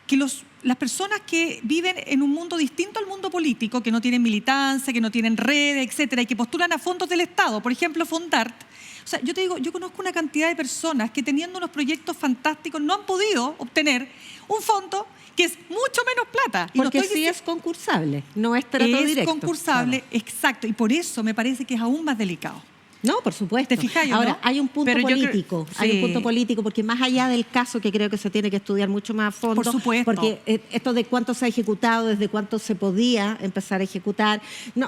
que las personas que viven en un mundo distinto al mundo político, que no tienen militancia, que no tienen redes, etcétera, y que postulan a fondos del Estado, por ejemplo, Fondart. O sea, yo te digo, yo conozco una cantidad de personas que teniendo unos proyectos fantásticos no han podido obtener un fondo que es mucho menos plata. Y porque sí es concursable, no es trato directo. Es concursable, claro. Exacto, y por eso me parece que es aún más delicado. No, por supuesto. ¿Te fijas, Ahora, no? hay un punto Pero yo creo- político, hay un sí. punto político, porque más allá del caso, que creo que se tiene que estudiar mucho más a fondo, Por supuesto. porque esto de cuánto se ha ejecutado, desde cuánto se podía empezar a ejecutar,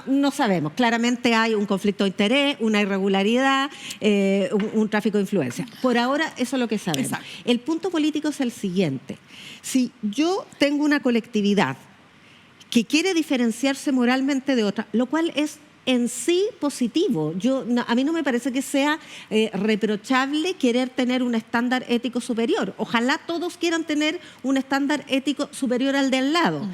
no sabemos. Claramente hay un conflicto de interés, una irregularidad, un tráfico de influencia. Por ahora, eso es lo que sabemos. Exacto. El punto político es el siguiente. Si yo tengo una colectividad que quiere diferenciarse moralmente de otra, lo cual es en sí positivo. A mí no me parece que sea reprochable querer tener un estándar ético superior. Ojalá todos quieran tener un estándar ético superior al de al lado.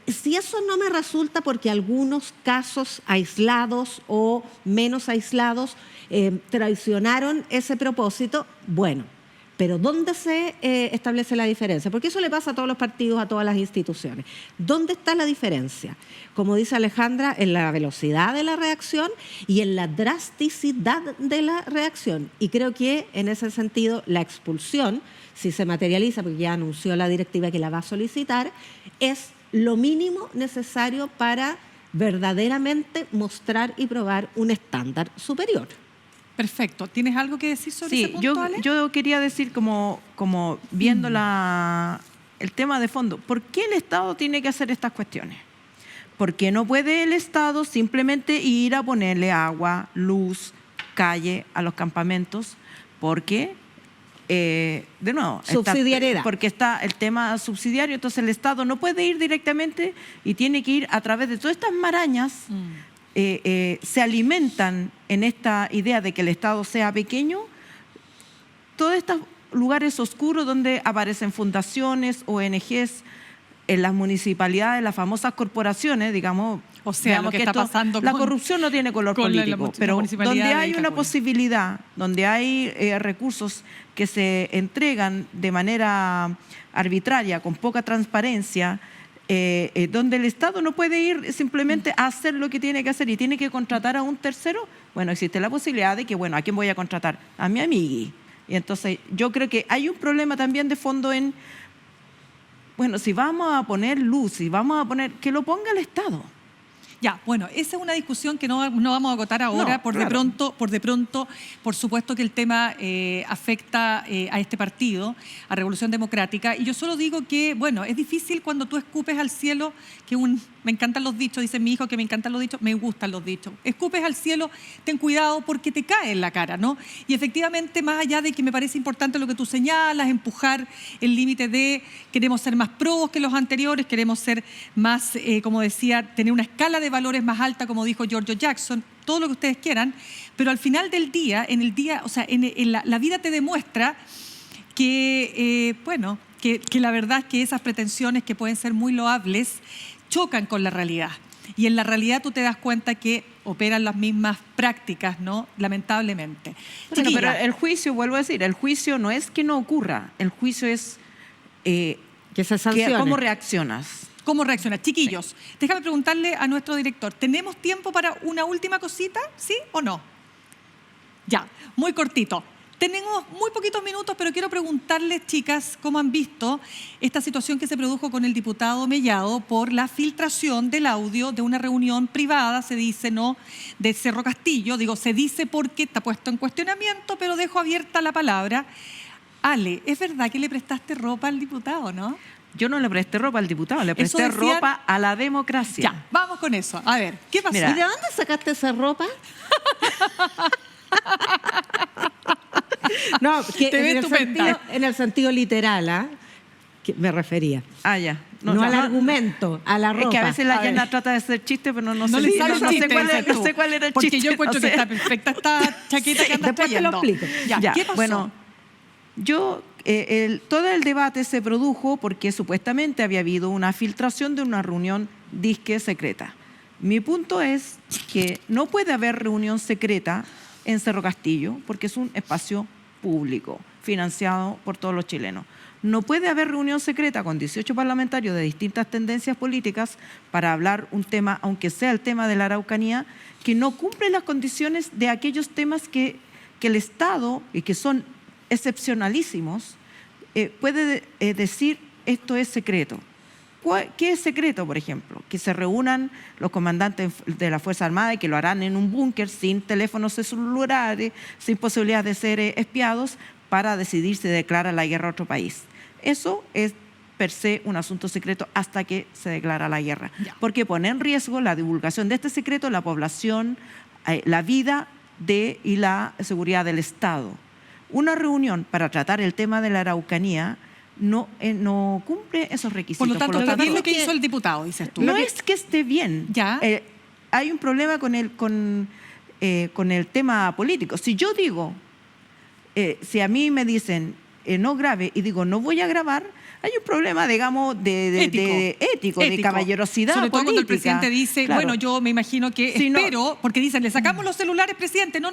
Si eso no me resulta porque algunos casos aislados o menos aislados traicionaron ese propósito, bueno. Pero ¿dónde se establece la diferencia? Porque eso le pasa a todos los partidos, a todas las instituciones. ¿Dónde está la diferencia? Como dice Alejandra, en la velocidad de la reacción y en la drasticidad de la reacción. Y creo que en ese sentido la expulsión, si se materializa, porque ya anunció la directiva que la va a solicitar, es lo mínimo necesario para verdaderamente mostrar y probar un estándar superior. Perfecto. ¿Tienes algo que decir sobre Sí, ese punto, Ale? yo quería decir como viendo el tema de fondo, ¿por qué el Estado tiene que hacer estas cuestiones? ¿Por qué no puede el Estado simplemente ir a ponerle agua, luz, calle a los campamentos? Porque, de nuevo, Subsidiariedad. porque está el tema subsidiario, entonces el Estado no puede ir directamente y tiene que ir a través de todas estas marañas. Se alimentan en esta idea de que el Estado sea pequeño, todos estos lugares oscuros donde aparecen fundaciones, ONGs, en las municipalidades, las famosas corporaciones, digamos. O sea, lo que está pasando la con- corrupción no tiene color con la político, pero municipalidad donde de hay una Calbuco. posibilidad, donde hay recursos que se entregan de manera arbitraria, con poca transparencia, donde el Estado no puede ir simplemente a hacer lo que tiene que hacer y tiene que contratar a un tercero, bueno, existe la posibilidad de que, bueno, ¿a quién voy a contratar? A mi amigui. Y entonces yo creo que hay un problema también de fondo en, bueno, si vamos a poner luz, si vamos a poner, que lo ponga el Estado. Ya, bueno, esa es una discusión que no vamos a agotar ahora. No, por claro. de pronto, por supuesto que el tema afecta a este partido, a Revolución Democrática. Y yo solo digo que, bueno, es difícil cuando tú escupes al cielo, me encantan los dichos, dice mi hijo que me encantan los dichos, me gustan los dichos. Escupes al cielo, ten cuidado porque te cae en la cara, ¿no? Y efectivamente, más allá de que me parece importante lo que tú señalas, empujar el límite de queremos ser más probos que los anteriores, queremos ser más, como decía, tener una escala de valores más alta, como dijo Giorgio Jackson, todo lo que ustedes quieran, pero al final del día, o sea, la vida te demuestra que, bueno, que la verdad es que esas pretensiones que pueden ser muy loables chocan con la realidad. Y en la realidad tú te das cuenta que operan las mismas prácticas, ¿no? Lamentablemente. Bueno, Chiquilla, pero el juicio, vuelvo a decir, el juicio no es que no ocurra, el juicio es Que se sancione. cómo reaccionas. ¿cómo reacciona? Chiquillos, déjame preguntarle a nuestro director, ¿tenemos tiempo para una última cosita? ¿Sí o no? Ya, muy cortito. Tenemos muy poquitos minutos, pero quiero preguntarles, chicas, cómo han visto esta situación que se produjo con el diputado Mellado por la filtración del audio de una reunión privada, se dice, ¿no?, de Cerro Castillo. Digo, se dice porque está puesto en cuestionamiento, pero dejo abierta la palabra. Ale, ¿es verdad que le prestaste ropa al diputado, no? Yo no le presté ropa al diputado, le presté Eso decían- ropa a la democracia. Ya, vamos con eso. A ver, ¿qué pasó? Mira. ¿Y de dónde sacaste esa ropa? No, que Te ves estupenda. en el sentido literal, ¿ah? Que me refería. Ah, ya. No al argumento, a la ropa. Es que a veces la A ver. Yana trata de hacer chiste, pero no No sé, le sale el chiste, no dices tú. sé cuál era el Porque chiste. yo encuentro no sé. que está perfecta esta chaqueta que andas Después te lo trayendo. explico. Ya, ¿qué pasó? Bueno, todo el debate se produjo porque supuestamente había habido una filtración de una reunión disque secreta. Mi punto es que no puede haber reunión secreta en Cerro Castillo porque es un espacio público, financiado por todos los chilenos. No puede haber reunión secreta con 18 parlamentarios de distintas tendencias políticas para hablar un tema, aunque sea el tema de la Araucanía, que no cumple las condiciones de aquellos temas que el Estado, y que son excepcionalísimos, puede decir esto es secreto. ¿Qué es secreto, por ejemplo? Que se reúnan los comandantes de la Fuerza Armada y que lo harán en un búnker sin teléfonos celulares, sin posibilidad de ser espiados, para decidir si declara la guerra a otro país. Eso es per se un asunto secreto hasta que se declara la guerra. Porque pone en riesgo la divulgación de este secreto, la población, la vida y la seguridad del Estado. Una reunión para tratar el tema de la Araucanía no cumple esos requisitos. Por lo tanto, bien lo que hizo el diputado, dices tú. No es que esté bien. Ya. Hay un problema con el tema político. Si yo digo, si a mí me dicen no grabe y digo no voy a grabar, hay un problema, digamos, ético, de caballerosidad Sobre todo política. cuando el presidente dice, claro. bueno, yo me imagino que espero, porque dicen, le sacamos los celulares, presidente. No,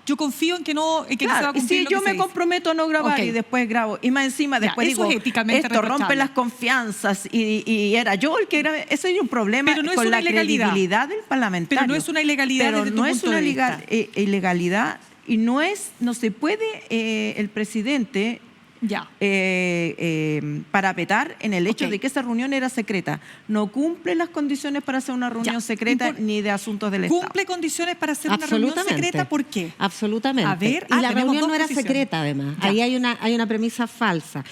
yo confío en que no se va a cumplir si lo yo que me comprometo a no grabar y después grabo, y más encima después eso digo, es éticamente esto rompe reprochable. las confianzas y era yo el que grabé, eso es un problema Pero no es con una la ilegalidad. credibilidad del parlamentario. Pero no es una ilegalidad Pero desde tu no es punto una de vista. ilegalidad y no se puede el presidente parapetar en el hecho de que esa reunión era secreta. No cumple las condiciones para hacer una reunión secreta ni de asuntos del Estado. ¿Cumple condiciones para hacer una reunión secreta? ¿Por qué? Absolutamente. A ver, y la tenemos reunión dos no era posiciones. secreta, además. Ahí hay una premisa falsa.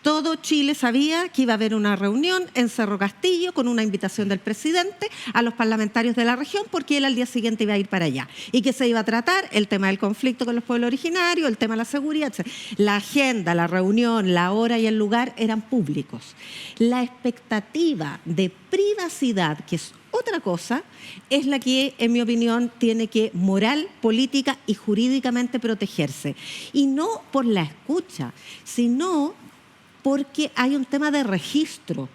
Todo Chile sabía que iba a haber una reunión en Cerro Castillo con una invitación del presidente a los parlamentarios de la región, porque él al día siguiente iba a ir para allá y que se iba a tratar el tema del conflicto con los pueblos originarios, el tema de la seguridad, etc. La agenda, la reunión, la hora y el lugar eran públicos. La expectativa de privacidad, que es otra cosa, es la que, en mi opinión, tiene que moral, política y jurídicamente protegerse. Y no por la escucha, sino porque hay un tema de registro.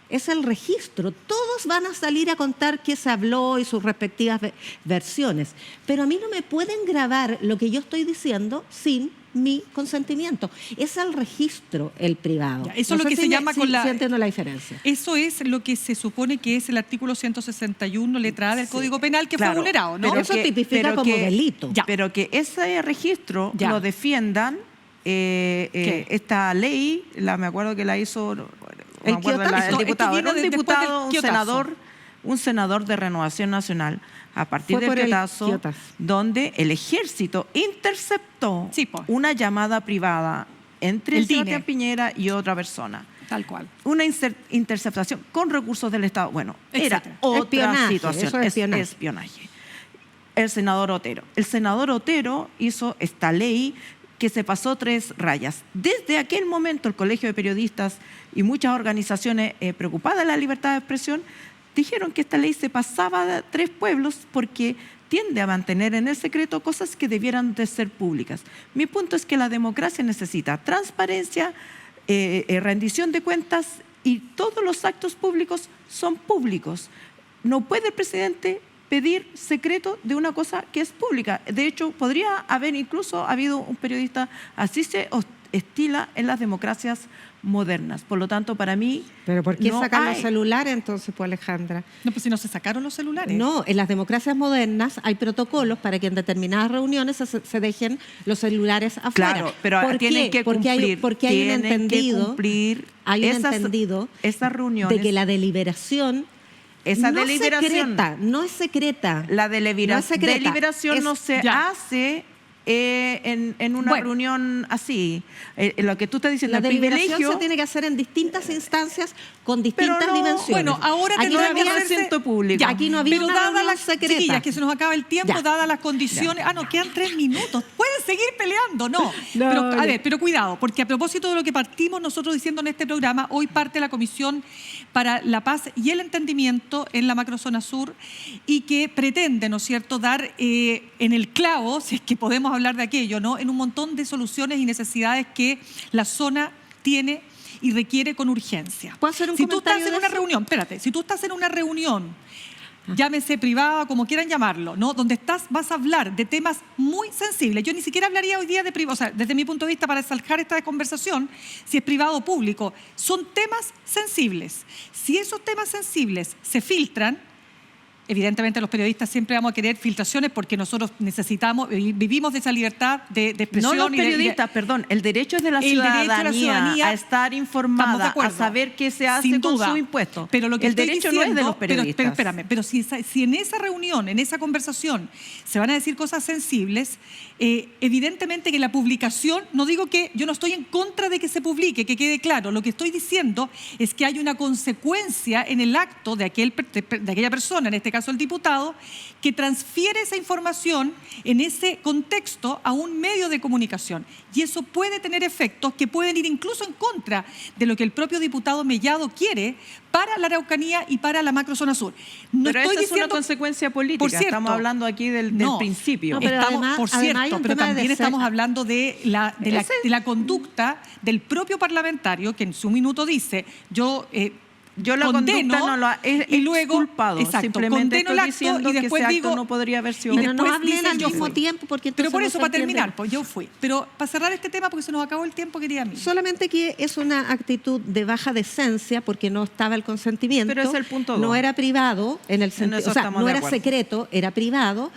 Es el registro. Todos van a salir a contar qué se habló y sus respectivas versiones. Pero a mí no me pueden grabar lo que yo estoy diciendo sin mi consentimiento. Es el registro, el privado. Eso es lo que se llama con la... Sí entiendo la diferencia. Eso es lo que se supone que es el artículo 161, letra A del Código Penal, que fue vulnerado, ¿no? Pero eso tipifica como delito. Pero que ese registro lo defiendan esta ley, me acuerdo que la hizo el diputado, era un senador de Renovación Nacional a partir del Quiotazo, donde el ejército interceptó una llamada privada entre Sebastián Piñera y otra persona. Tal cual. Una interceptación con recursos del Estado. Bueno, era otra situación. Eso es espionaje. El senador Otero hizo esta ley que se pasó 3 rayas. Desde aquel momento el Colegio de Periodistas y muchas organizaciones preocupadas de la libertad de expresión dijeron que esta ley se pasaba de 3 pueblos porque tiende a mantener en el secreto cosas que debieran de ser públicas. Mi punto es que la democracia necesita transparencia, rendición de cuentas y todos los actos públicos son públicos. No puede el presidente pedir secreto de una cosa que es pública. De hecho, podría haber incluso habido un periodista, así se estila en las democracias modernas. Por lo tanto, para mí... ¿Pero por qué sacan los celulares entonces, pues, Alejandra? No, pues si no se sacaron los celulares. No, en las democracias modernas hay protocolos para que en determinadas reuniones se dejen los celulares afuera. Claro, pero tienen que cumplir. Porque hay un entendido, esas reuniones, de que la deliberación... No es secreta. La deliberación no se hace en una reunión así. Lo que tú estás diciendo, la el deliberación privilegio se tiene que hacer en distintas instancias con distintas dimensiones. Bueno, ahora aquí no había recinto público. Aquí no había una reunión secreta. Chiquillas, que se nos acaba el tiempo, dadas las condiciones. No, quedan 3 minutos. Pueden seguir peleando, no. Pero cuidado, porque a propósito de lo que partimos nosotros diciendo en este programa, hoy parte la Comisión para la Paz y el Entendimiento en la Macrozona Sur y que pretende, ¿no es cierto?, dar en el clavo, si es que podemos hablar de aquello, ¿no?, en un montón de soluciones y necesidades que la zona tiene y requiere con urgencia. ¿Puedo hacer un si tú comentario estás en una reunión, si tú estás en una reunión, llámese privada, como quieran llamarlo, ¿no?, donde vas a hablar de temas muy sensibles. Yo ni siquiera hablaría hoy día de privado, o sea, desde mi punto de vista, para zanjar esta conversación, si es privado o público, son temas sensibles. Si esos temas sensibles se filtran, Evidentemente los periodistas siempre vamos a querer filtraciones porque nosotros necesitamos, vivimos de esa libertad de expresión. No los periodistas, perdón, el derecho es de la ciudadanía a estar informada, a saber qué se hace con su impuesto. Pero lo que el derecho no es de los periodistas. Pero espérame, pero si en esa reunión, en esa conversación, se van a decir cosas sensibles, evidentemente que la publicación, no digo que yo no estoy en contra de que se publique, que quede claro, lo que estoy diciendo es que hay una consecuencia en el acto de aquella persona, en este caso el diputado, que transfiere esa información en ese contexto a un medio de comunicación. Y eso puede tener efectos que pueden ir incluso en contra de lo que el propio diputado Mellado quiere para la Araucanía y para la macrozona sur. No pero estoy esa diciendo, es una consecuencia política, por cierto, estamos hablando aquí del principio. No, pero además, por cierto, hay un pero tema también de estamos hablando de la conducta del propio parlamentario que en su minuto dice, yo la condeno, conducta no lo ha y luego exculpado, simplemente condeno el acto diciendo y después que ese digo, acto no podría haber sido. Pero no después hablen dice al yo mismo fui. tiempo porque Pero entonces por no eso, se para entiende. terminar, pues yo fui. Pero para cerrar este tema, porque se nos acabó el tiempo, querida amiga. Solamente que es una actitud de baja decencia porque no estaba el consentimiento. Pero es el punto no 2. era privado en el sentido, eso o sea, estamos no de era acuerdo. secreto, era privado.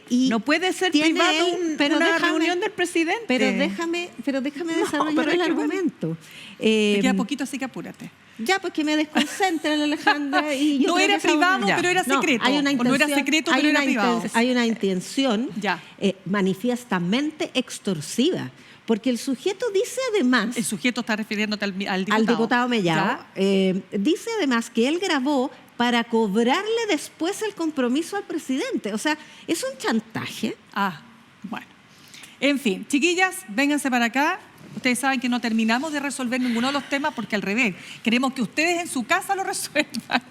Y No puede ser tiene privado él- pero una déjame- reunión del presidente. Pero déjame desarrollar pero el es que bueno. argumento. Te queda poquito, así que apúrate. Ya, pues que me desconcentra la Alejandra. Y yo No creo era que esa- privado, Ya. pero era No, secreto. hay una O no era intención- secreto, hay pero era una privado. Hay una intención Ya. manifiestamente extorsiva. Porque el sujeto dice además, El sujeto está refiriéndote al diputado. al diputado Mellado, ¿Ya? dice además que él grabó para cobrarle después el compromiso al presidente. O sea, es un chantaje. Ah, bueno. En fin, chiquillas, vénganse para acá. Ustedes saben que no terminamos de resolver ninguno de los temas porque al revés, queremos que ustedes en su casa lo resuelvan.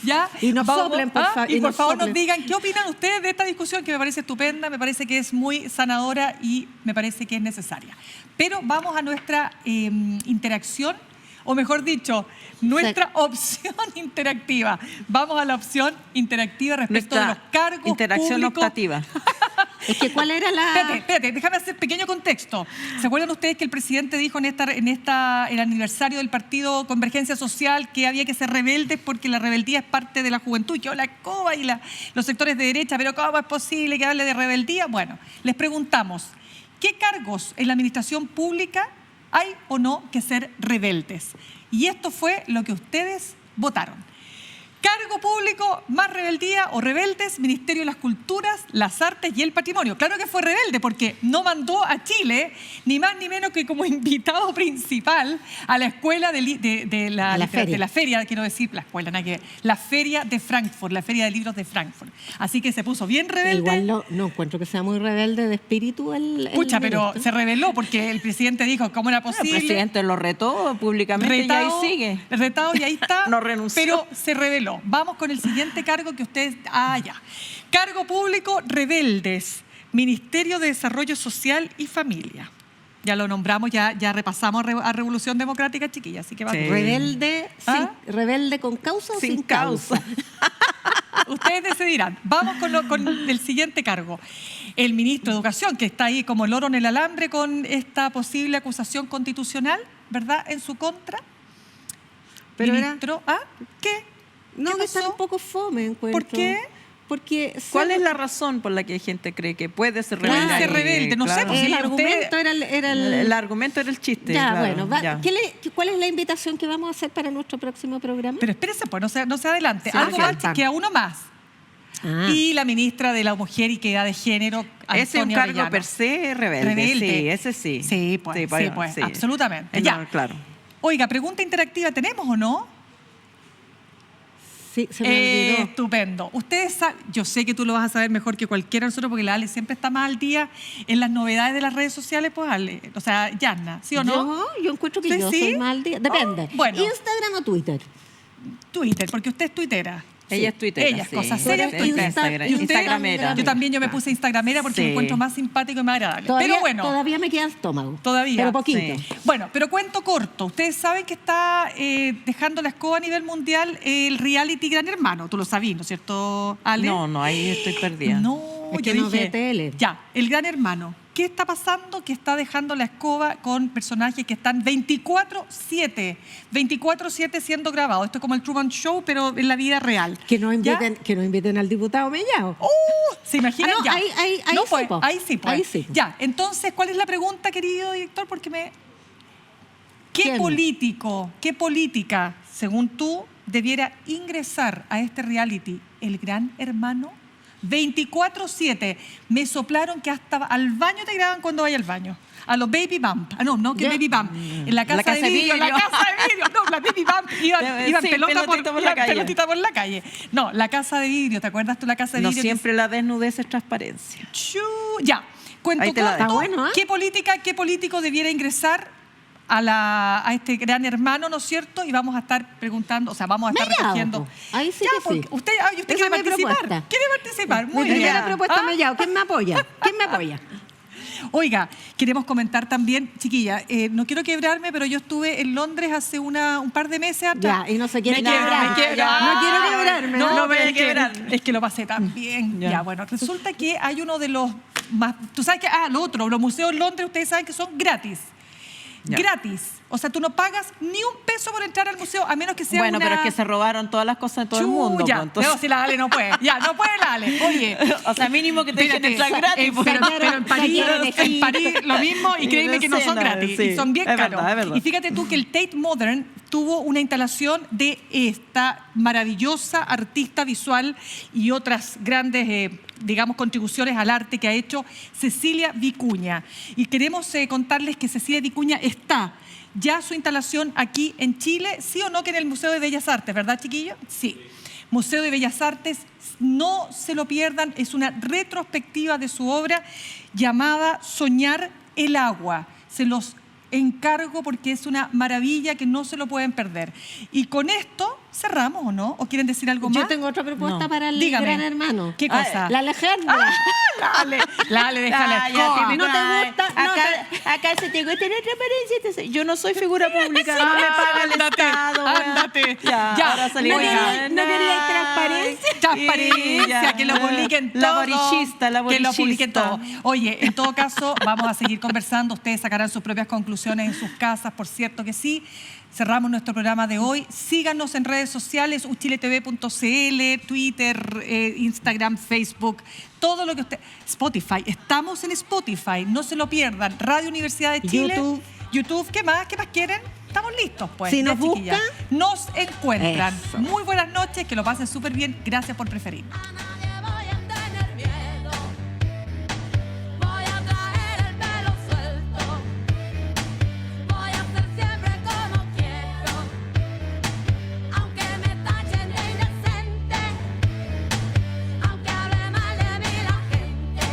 ¿Ya? Y nos soplen, por favor. Y por favor nos digan qué opinan ustedes de esta discusión que me parece estupenda, me parece que es muy sanadora y me parece que es necesaria. Pero vamos a nuestra interacción, o mejor dicho, nuestra opción interactiva. Vamos a la opción interactiva respecto de los cargos interacción públicos. optativa. Es que ¿cuál era la...? Espérate, déjame hacer pequeño contexto. ¿Se acuerdan ustedes que el presidente dijo en el aniversario del partido Convergencia Social que había que ser rebeldes porque la rebeldía es parte de la juventud y que la escoba y los sectores de derecha, pero ¿cómo es posible que hable de rebeldía? Bueno, les preguntamos, ¿qué cargos en la administración pública hay o no que ser rebeldes? Y esto fue lo que ustedes votaron. Cargo público, más rebeldía o rebeldes, Ministerio de las Culturas, las Artes y el Patrimonio. Claro que fue rebelde porque no mandó a Chile ni más ni menos que como invitado principal a la escuela de la feria, quiero decir, la escuela, nada que ver, la feria de Frankfurt, la feria de libros de Frankfurt. Así que se puso bien rebelde. Igual no encuentro que sea muy rebelde de espíritu el Pucha, pero ministro. se rebeló porque el presidente dijo cómo era posible. El presidente lo retó públicamente y ahí sigue. Retado y ahí está. No renunció. Pero se rebeló. Vamos con el siguiente cargo que ustedes... Ah, ya. Cargo público, rebeldes. Ministerio de Desarrollo Social y Familia. Ya lo nombramos, ya repasamos a Revolución Democrática, chiquilla, así que va. Sí. Rebelde, ¿Ah? rebelde con causa o sin causa. Ustedes decidirán. Vamos con el siguiente cargo. El ministro de Educación, que está ahí como el loro en el alambre con esta posible acusación constitucional, ¿verdad?, en su contra. Pero ministro, ¿qué? No, ¿Qué que está pasó? un poco fome, encuentro. ¿Por qué? Porque ¿Cuál es la razón por la que hay gente cree que puede ser Puede rebelde? ser rebelde, no sé, pues, el sí, argumento era El argumento era el chiste. Ya, claro, bueno, ya. ¿cuál es la invitación que vamos a hacer para nuestro próximo programa? Pero espérese, pues, no se adelante. Sí, Algo falta. más que a uno más. Ah. Y la ministra de la Mujer y Equidad de Género, Ese es un Antonia cargo Orellana. per se rebelde. Rebelde. Sí, ese sí. Sí, pues, sí. absolutamente. No, Ya. claro. Oiga, pregunta interactiva, ¿tenemos o no? Sí, se me olvidó. Estupendo. Ustedes saben, yo sé que tú lo vas a saber mejor que cualquiera de nosotros porque la Ale siempre está más al día en las novedades de las redes sociales, pues Ale, o sea, Yasna, ¿sí o no? Yo encuentro que ¿Usted yo sí? soy mal día. Depende. Oh, bueno. ¿Instagram o Twitter? Twitter, porque usted es tuitera. Ella es tuitera. Ella es sí. cosa Sí, seria, sí, tuitera. Instagram- ¿Y usted? Instagramera. Yo también me puse Instagramera porque Sí. me encuentro más simpático y más agradable. Todavía, Pero bueno, todavía me queda estómago. Todavía. Pero poquito. Sí. bueno, pero cuento corto. Ustedes saben que está dejando la escoba a nivel mundial el reality Gran Hermano. Tú lo sabías, ¿no es cierto, Ale? No, ahí estoy perdida. No, Es que yo no dije, ve tele. Ya, el Gran Hermano. ¿Qué está pasando? Que está dejando la escoba con personajes que están 24/7 siendo grabados. Esto es como el Truman Show, pero en la vida real. Que no inviten al diputado Mellado. ¿Se imaginan? no, Ya. ahí No, sí, pues, po. ahí sí, pues. Ahí sí, po. Ya, entonces, ¿cuál es la pregunta, querido director? ¿Qué ¿Quién? político, qué política, según tú, debiera ingresar a este reality? ¿El Gran Hermano? 24/7. Me soplaron que hasta al baño te graban cuando vaya al baño. A los Baby Bump. Ya. Baby Bump. En la casa de vidrio. La casa de vidrio. No, la Baby Bump iban Sí, pelotita pelotita por la calle. No, la casa de vidrio. ¿Te acuerdas tú la casa de No vidrio? siempre la desnudez es transparencia. Ya. Cuento Ahí te la corto. dejo. Está bueno, ¿eh? ¿Qué político debiera ingresar a este Gran Hermano, ¿no es cierto? Y vamos a estar preguntando, o sea, vamos a estar Mellado, recogiendo. po. Ahí sí Ya, que sí. porque usted Esa quiere es mi participar. propuesta. ¿Quiere participar? Muy Mi bien. primera propuesta Ah, Mellado. ¿Quién me apoya? ¿Quién me apoya? Oiga, queremos comentar también, chiquilla, no quiero quebrarme, pero yo estuve en Londres hace un par de meses atrás. Ya, y no se quiere Me quiebra, quebrar. me quiebra. No quiero quebrarme. No, No pero me es que, quebrar. es que lo pasé tan bien. Ya. Ya, bueno, resulta que hay uno de los más... Tú sabes que, lo otro, los museos en Londres, ustedes saben que son gratis. Ya. Gratis. O sea, tú no pagas ni un peso por entrar al museo, a menos que sea Bueno, una... pero es que se robaron todas las cosas de todo el mundo. Ya, pues, entonces- pero si la Ale no puede. Ya, no puede la Ale. Oye, O sea, mínimo que te dejen espérate, entrar gratis. pues. pero en París lo mismo y créeme que no son nada, gratis, sí. y son bien Es caros. verdad, es verdad. Y fíjate tú que el Tate Modern tuvo una instalación de esta maravillosa artista visual y otras grandes, digamos, contribuciones al arte que ha hecho Cecilia Vicuña. Y queremos contarles que Cecilia Vicuña está ya su instalación aquí en Chile, sí o no, que en el Museo de Bellas Artes, ¿verdad, chiquillos? Sí. Museo de Bellas Artes, no se lo pierdan, es una retrospectiva de su obra llamada Soñar el agua. Se los encargo porque es una maravilla que no se lo pueden perder. Y con esto cerramos, ¿o no? ¿O quieren decir algo más? Yo tengo otra propuesta No. para el Dígame. Gran Hermano. ¿Qué cosa? La Alejandra. La Ale, déjala. ya, ¿No te gusta? Acá se te gusta la transparencia. Yo no soy figura pública. No me paga el Ándate, Estado. weón. ándate. Ya, Ya, ahora salimos. oiga, ¿no quería transparencia? Transparencia, que lo publiquen todo. La borichista. Que lo publiquen todo. Oye, en todo caso, vamos a seguir conversando. Ustedes sacarán sus propias conclusiones en sus casas, por cierto que sí. Cerramos nuestro programa de hoy. Síganos en redes sociales, uchiletv.cl, Twitter, Instagram, Facebook, todo lo que usted... Spotify, estamos en Spotify, no se lo pierdan. Radio Universidad de Chile. YouTube, ¿qué más? ¿Qué más quieren? Estamos listos, pues. Si Ya, nos chiquillas. buscan, nos encuentran. eso. Muy buenas noches, que lo pasen súper bien. Gracias por preferir. A nadie voy a tener miedo. Voy a traer el pelo suelto. Voy a ser siempre como quiero. Aunque me tachen de indecente. Aunque hable mal de mí la gente.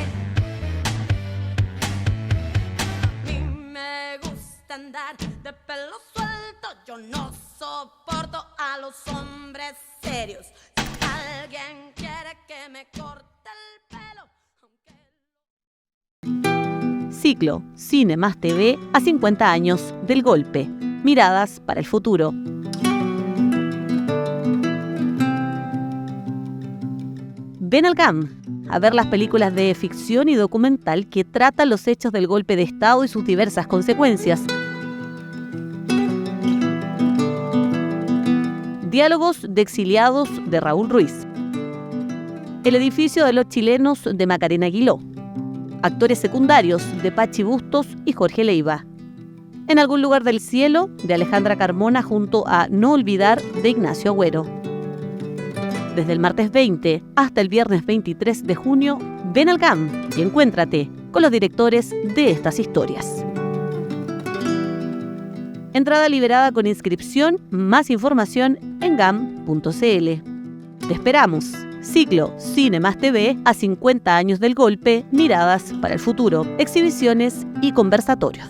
A mí me gusta andar de pelo suelto. Yo no soporto a los hombres serios. Si alguien quiere que me corte el pelo, Ciclo Cine más TV a 50 años del golpe. Miradas para el futuro. Ven al GAM a ver las películas de ficción y documental que tratan los hechos del golpe de Estado y sus diversas consecuencias. Diálogos de exiliados de Raúl Ruiz. El edificio de los chilenos de Macarena Aguiló. Actores secundarios de Pachi Bustos y Jorge Leiva. En algún lugar del cielo de Alejandra Carmona junto a No olvidar de Ignacio Agüero. Desde el martes 20 hasta el viernes 23 de junio, ven al GAM y encuéntrate con los directores de estas historias. Entrada liberada con inscripción, más información en gam.cl. Te esperamos. Ciclo Cine más TV a 50 años del golpe, miradas para el futuro, exhibiciones y conversatorios.